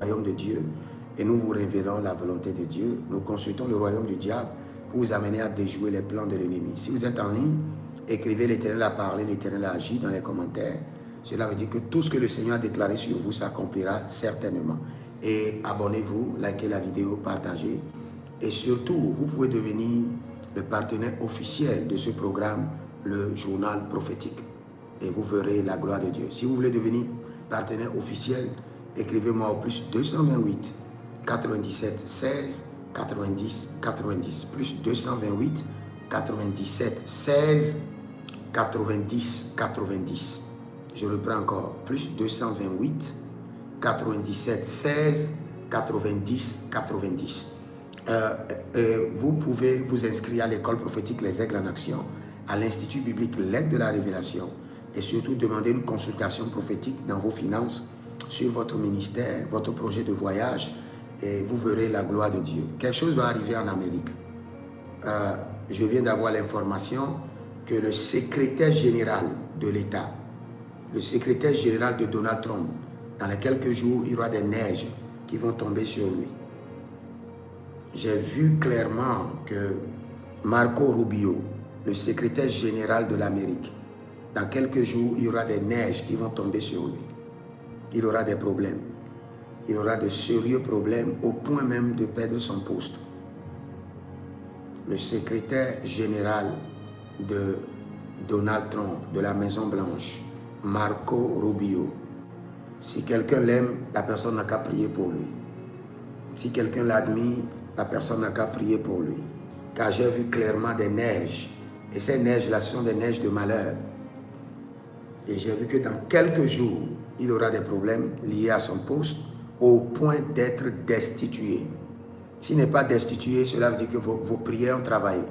royaume de Dieu et nous vous révélons la volonté de Dieu. Nous consultons le royaume du diable pour vous amener à déjouer les plans de l'ennemi. Si vous êtes en ligne, écrivez l'Éternel a parlé, l'Éternel a agi dans les commentaires. Cela veut dire que tout ce que le Seigneur a déclaré sur vous s'accomplira certainement. Et abonnez-vous, likez la vidéo, partagez. Et surtout, vous pouvez devenir le partenaire officiel de ce programme, le journal prophétique. Et vous verrez la gloire de Dieu. Si vous voulez devenir partenaire officiel, écrivez-moi au plus 228 97 16 90 90. Plus 228 97 16 90 90. Je reprends encore. Plus 228 97 16 90 90. Vous pouvez vous inscrire à l'école prophétique Les Aigles en Action, à l'Institut biblique L'Aigle de la Révélation, et surtout demander une consultation prophétique dans vos finances, sur votre ministère, votre projet de voyage, et vous verrez la gloire de Dieu. Quelque chose va arriver en Amérique. Je viens d'avoir l'information que le secrétaire général de l'État, le secrétaire général de Donald Trump, dans les quelques jours, il y aura des neiges qui vont tomber sur lui. J'ai vu clairement que Marco Rubio, le secrétaire général de l'Amérique, dans quelques jours, il y aura des neiges qui vont tomber sur lui. Il aura des problèmes. Il aura de sérieux problèmes au point même de perdre son poste. Le secrétaire général de Donald Trump, de la Maison Blanche, Marco Rubio. Si quelqu'un l'aime, la personne n'a qu'à prier pour lui. Si quelqu'un l'admire, la personne n'a qu'à prier pour lui. Car j'ai vu clairement des neiges. Et ces neiges-là sont des neiges de malheur. Et j'ai vu que dans quelques jours, il aura des problèmes liés à son poste au point d'être destitué. S'il n'est pas destitué, cela veut dire que vos prières ont travaillé.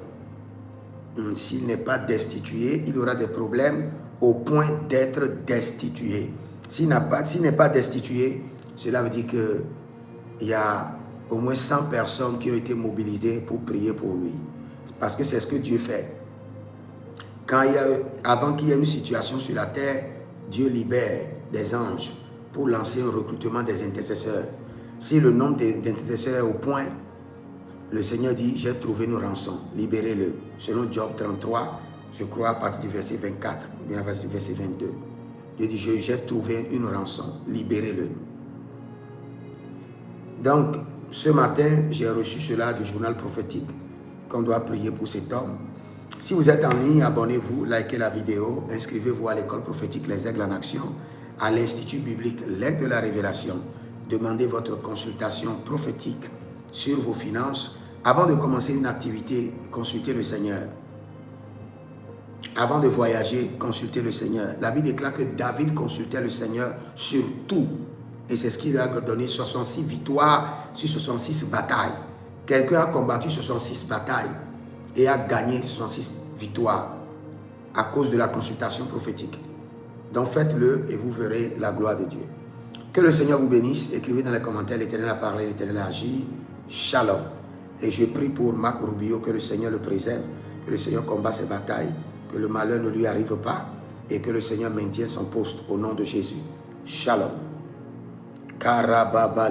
S'il n'est pas destitué, il aura des problèmes au point d'être destitué. S'il n'est pas destitué, cela veut dire qu'il y a au moins 100 personnes qui ont été mobilisées pour prier pour lui. Parce que c'est ce que Dieu fait. Avant qu'il y ait une situation sur la terre, Dieu libère des anges pour lancer un recrutement des intercesseurs. Si le nombre d'intercesseurs est au point, le Seigneur dit, j'ai trouvé une rançon, libérez-le. Selon Job 33, je crois à partir du verset 24, ou bien à partir du verset 22. Dieu dit, j'ai trouvé une rançon, libérez-le. Donc, ce matin, j'ai reçu cela du journal prophétique, qu'on doit prier pour cet homme. Si vous êtes en ligne, abonnez-vous, likez la vidéo, inscrivez-vous à l'école prophétique Les Aigles en Action, à l'Institut biblique L'Aigle de la Révélation. Demandez votre consultation prophétique sur vos finances. Avant de commencer une activité, consultez le Seigneur. Avant de voyager, consultez le Seigneur. La Bible déclare que David consultait le Seigneur sur tout. Et c'est ce qui lui a donné 66 victoires sur 66 batailles. Quelqu'un a combattu 66 batailles et a gagné 66 victoires à cause de la consultation prophétique. Donc faites-le et vous verrez la gloire de Dieu. Que le Seigneur vous bénisse. Écrivez dans les commentaires, l'Éternel a parlé, l'Éternel a agi. Shalom. Et je prie pour Marc Rubio, que le Seigneur le préserve, que le Seigneur combat ses batailles, que le malheur ne lui arrive pas et que le Seigneur maintienne son poste au nom de Jésus. Shalom. Karababa.